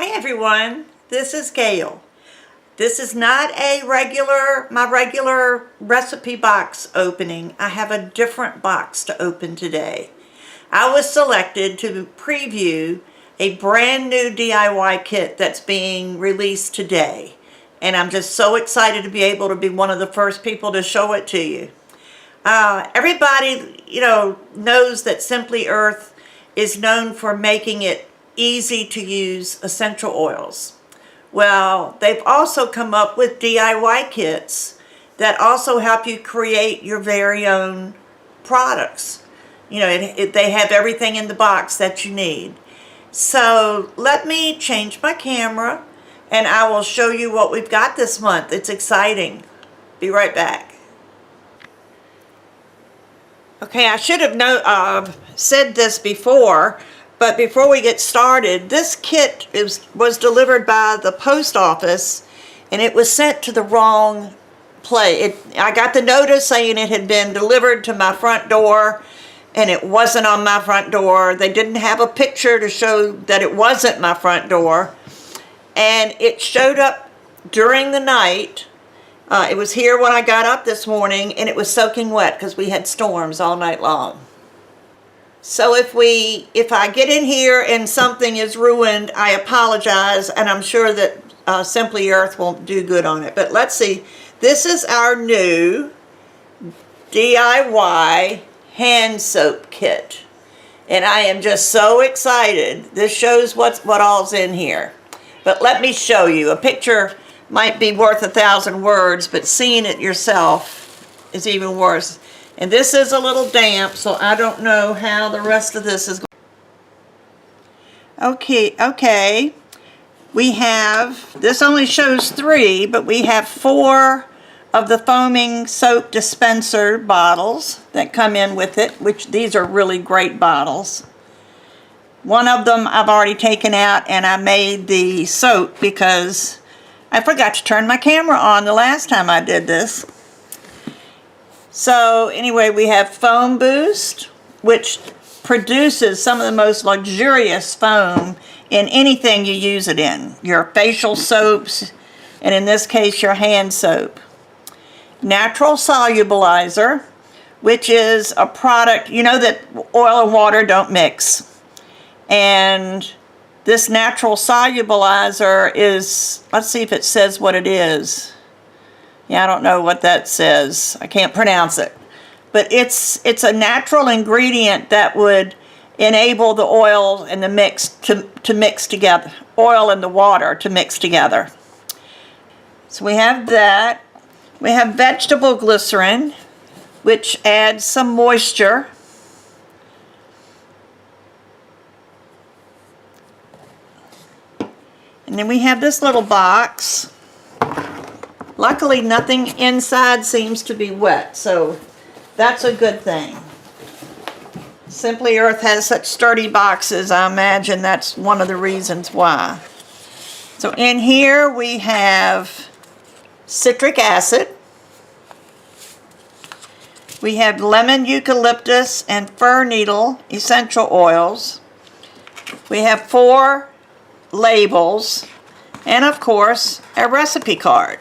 Hi everyone, this is Gayle. This is not my regular recipe box opening. I have a different box to open today. I was selected to preview a brand new DIY kit that's being released today. And I'm just so excited to be able to be one of the first people to show it to you. Everybody, knows that Simply Earth is known for making it easy to use essential oils. Well, they've also come up with DIY kits that also help you create your very own products. They have everything in the box that you need. So let me change my camera and I will show you what we've got this month. It's exciting. Be right back. Okay, I should have said this before, but before we get started, this kit was delivered by the post office and it was sent to the wrong place. I got the notice saying it had been delivered to my front door and it wasn't on my front door. They didn't have a picture to show that it wasn't my front door. And it showed up during the night. It was here when I got up this morning and it was soaking wet because we had storms all night long. So if I get in here and something is ruined, I apologize, and I'm sure that Simply Earth will do good on it. But let's see. This is our new DIY hand soap kit. And I am just so excited. This shows what all's in here. But let me show you. A picture might be worth 1,000 words, but seeing it yourself is even worse. And this is a little damp, so I don't know how the rest of this is going. Okay. We have, this only shows 3, but we have 4 of the foaming soap dispenser bottles that come in with it, which these are really great bottles. One of them I've already taken out and I made the soap because I forgot to turn my camera on the last time I did this. So anyway, we have Foam Boost, which produces some of the most luxurious foam in anything you use it in. Your facial soaps, and in this case, your hand soap. Natural Solubilizer, which is a product, you know that oil and water don't mix. And this Natural Solubilizer is, let's see if it says what it is. Yeah, I don't know what that says. I can't pronounce it. But it's a natural ingredient that would enable the oil and the mix to mix together. Oil and the water to mix together. So we have that. We have vegetable glycerin, which adds some moisture. And then we have this little box. Luckily, nothing inside seems to be wet, so that's a good thing. Simply Earth has such sturdy boxes, I imagine that's one of the reasons why. So in here we have citric acid. We have lemon, eucalyptus, and fir needle essential oils. We have 4 labels, and of course, a recipe card.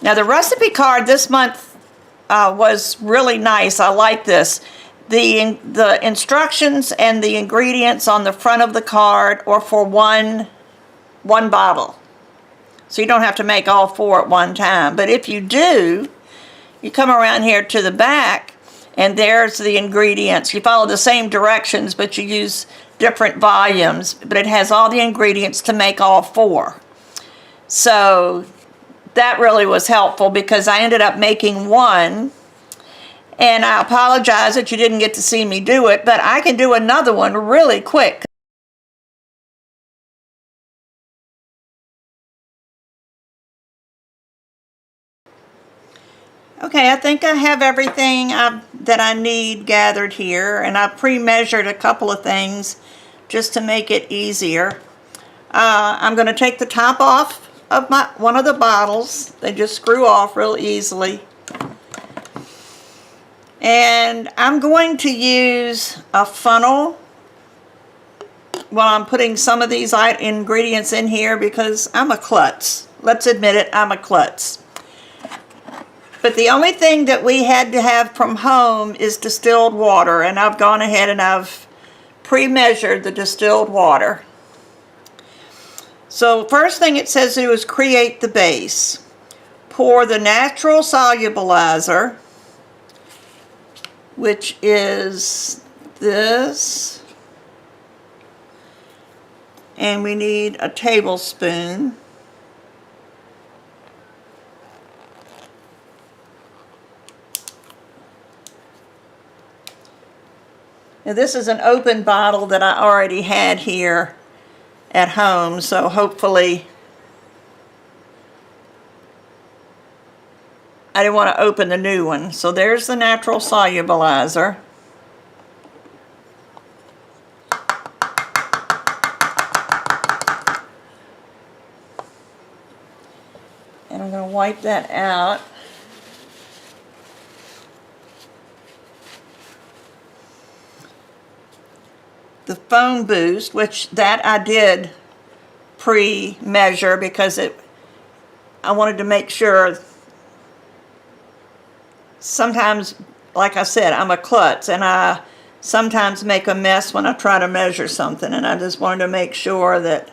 Now the recipe card this month was really nice. I like this. The instructions and the ingredients on the front of the card are for one bottle. So you don't have to make all 4 at one time. But if you do, you come around here to the back and there's the ingredients. You follow the same directions but you use different volumes. But it has all the ingredients to make all 4. So that really was helpful because I ended up making 1, and I apologize that you didn't get to see me do it, but I can do another one really quick. Okay, I think I have everything that I need gathered here, and I pre-measured a couple of things just to make it easier. I'm going to take the top off of one of the bottles. They just screw off real easily. And I'm going to use a funnel while I'm putting some of these ingredients in here because I'm a klutz. Let's admit it, I'm a klutz. But the only thing that we had to have from home is distilled water, and I've gone ahead and I've pre-measured the distilled water. So first thing it says to do is create the base. Pour the natural solubilizer, which is this, and we need a tablespoon. Now this is an open bottle that I already had here at home, so hopefully I didn't want to open the new one. So there's the natural solubilizer. And I'm going to wipe that out. The foam boost, which that I did pre-measure because I wanted to make sure. Sometimes, like I said, I'm a klutz, and I sometimes make a mess when I try to measure something, and I just wanted to make sure that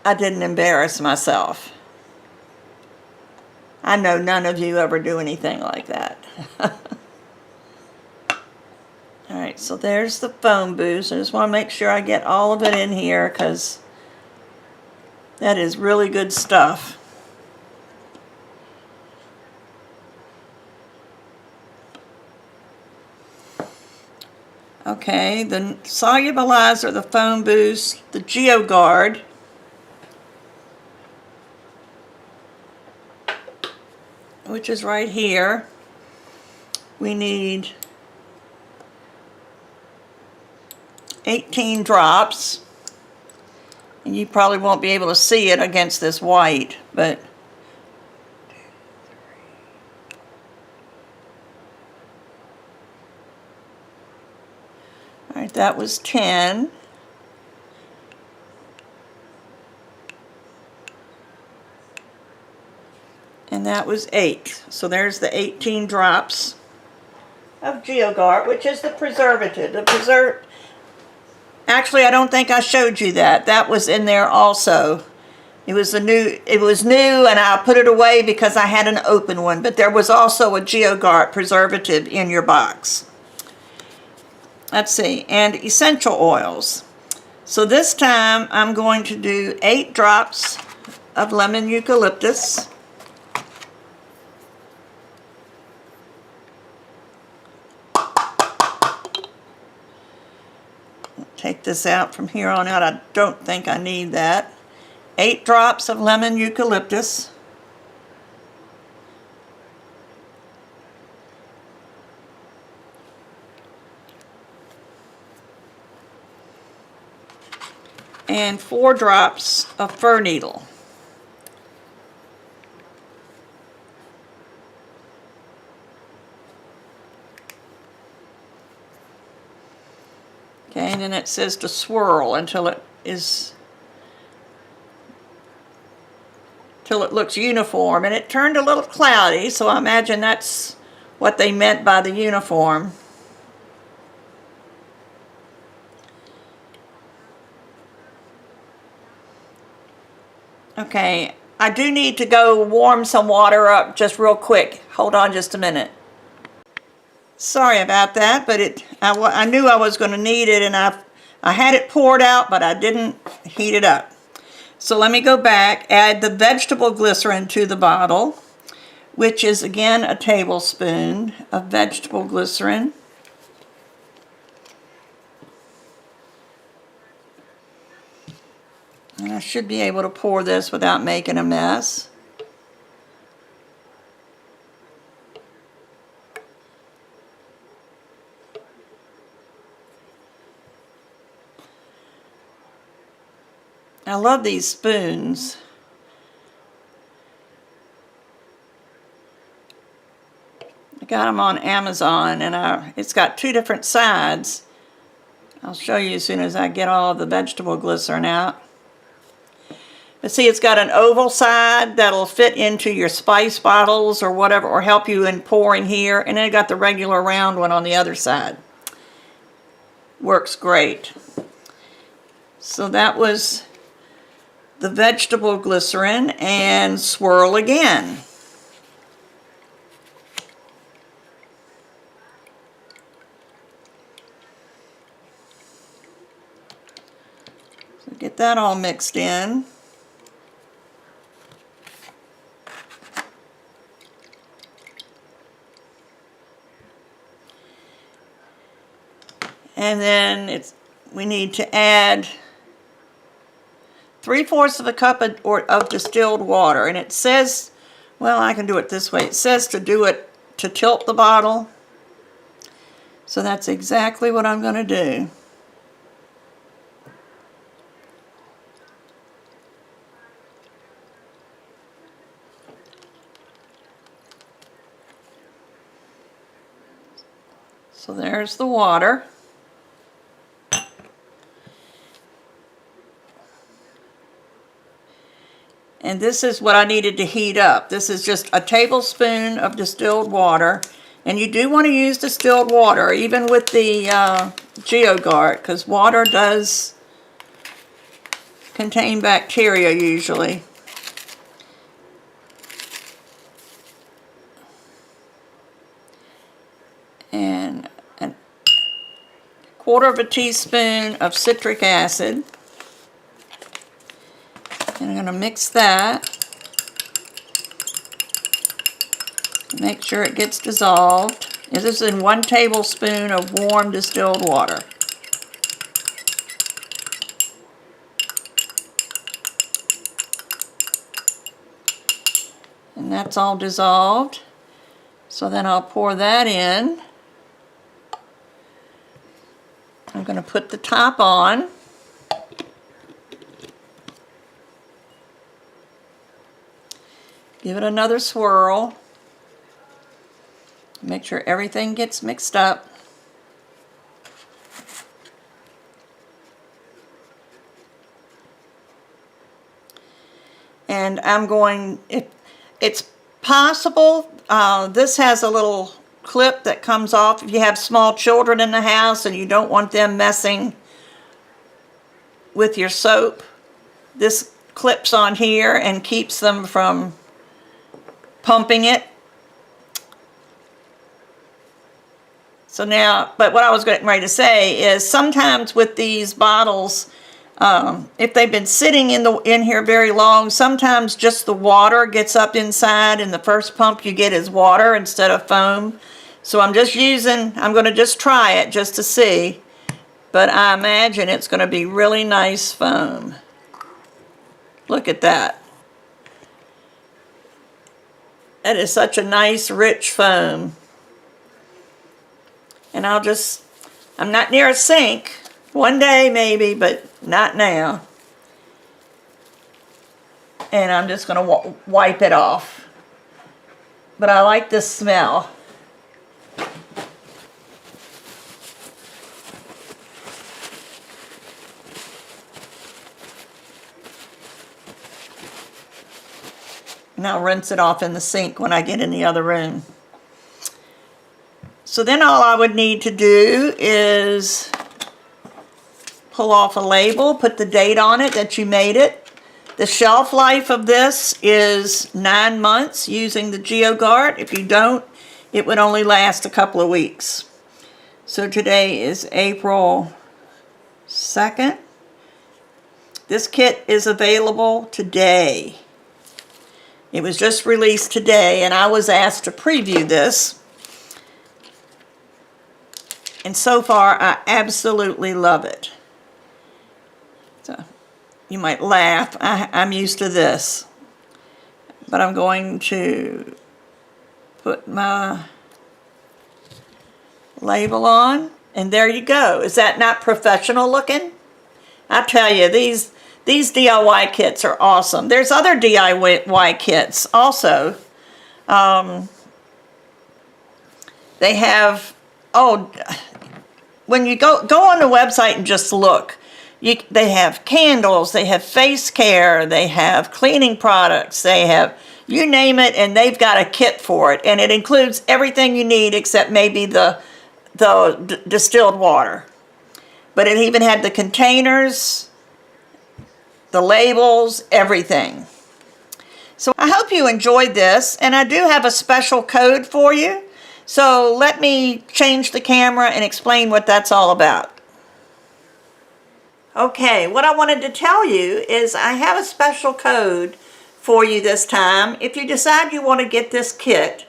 I didn't embarrass myself. I know none of you ever do anything like that. Alright, so there's the foam boost. I just want to make sure I get all of it in here because that is really good stuff. Okay, the solubilizer, the foam boost, the GeoGuard, which is right here. We need 18 drops, and you probably won't be able to see it against this white, but all right, that was 10. And that was 8. So there's the 18 drops of GeoGuard, which is the preservative. Actually, I don't think I showed you that. That was in there also. It was new, and I put it away because I had an open one. But there was also a GeoGuard preservative in your box. Let's see, and essential oils. So this time I'm going to do 8 drops of lemon eucalyptus. Take this out from here on out. I don't think I need that. 8 drops of lemon eucalyptus. And 4 drops of fir needle. Okay, and then it says to swirl until it looks uniform. And it turned a little cloudy, so I imagine that's what they meant by the uniform. Okay, I do need to go warm some water up just real quick. Hold on just a minute. Sorry about that, but I knew I was going to need it, and I had it poured out, but I didn't heat it up. So let me go back, add the vegetable glycerin to the bottle, which is again a tablespoon of vegetable glycerin. And I should be able to pour this without making a mess. I love these spoons. I got them on Amazon, and it's got 2 different sides. I'll show you as soon as I get all of the vegetable glycerin out. But see, it's got an oval side that'll fit into your spice bottles or whatever, or help you in pouring here. And then it got the regular round one on the other side. Works great. So that was the vegetable glycerin, and swirl again. So get that all mixed in. And then we need to add 3/4 of a cup of distilled water. And it says, well, I can do it this way. It says to do it to tilt the bottle. So that's exactly what I'm going to do. So there's the water. And this is what I needed to heat up. This is just a tablespoon of distilled water. And you do want to use distilled water, even with the GeoGuard, because water does contain bacteria usually. And a 1/4 teaspoon of citric acid. And I'm going to mix that. Make sure it gets dissolved. This is in 1 tablespoon of warm distilled water. And that's all dissolved. So then I'll pour that in. I'm going to put the top on. Give it another swirl. Make sure everything gets mixed up. And I'm going, if it's possible, this has a little clip that comes off if you have small children in the house and you don't want them messing with your soap. This clips on here and keeps them from pumping it. So now, but what I was getting ready to say is sometimes with these bottles, if they've been sitting in here very long, sometimes just the water gets up inside, and the first pump you get is water instead of foam. So I'm going to just try it just to see, but I imagine it's going to be really nice foam. Look at that. That is such a nice, rich foam. And I'm not near a sink. One day maybe, but not now. And I'm just going to wipe it off. But I like this smell. And I'll rinse it off in the sink when I get in the other room. So then all I would need to do is pull off a label, put the date on it that you made it. The shelf life of this is 9 months using the GeoGuard. If you don't, it would only last a couple of weeks. So today is April 2nd. This kit is available today. It was just released today, and I was asked to preview this. And so far, I absolutely love it. So, you might laugh. I'm used to this. But I'm going to put my label on, and there you go. Is that not professional looking? I tell you, these DIY kits are awesome. There's other DIY kits also. They have, when you go on the website and just look, they have candles, they have face care, they have cleaning products, they have, you name it, and they've got a kit for it. And it includes everything you need except maybe the distilled water. But it even had the containers, the labels, everything. So I hope you enjoyed this, and I do have a special code for you. So let me change the camera and explain what that's all about. Okay, what I wanted to tell you is I have a special code for you this time. If you decide you want to get this kit,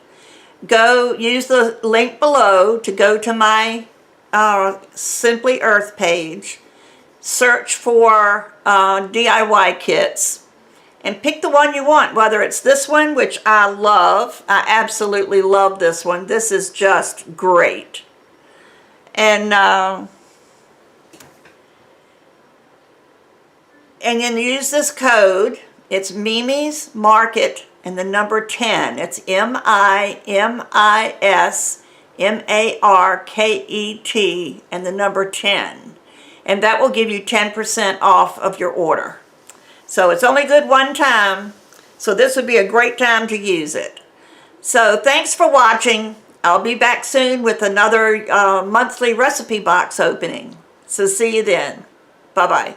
go use the link below to go to my Simply Earth page, search for DIY kits, and pick the one you want, whether it's this one, which I love. I absolutely love this one. This is just great. And then use this code. It's Mimi's Market and the number 10. It's MIMISMARKET and the number 10. And that will give you 10% off of your order. So it's only good one time. So this would be a great time to use it. So thanks for watching. I'll be back soon with another monthly recipe box opening. So see you then. Bye-bye.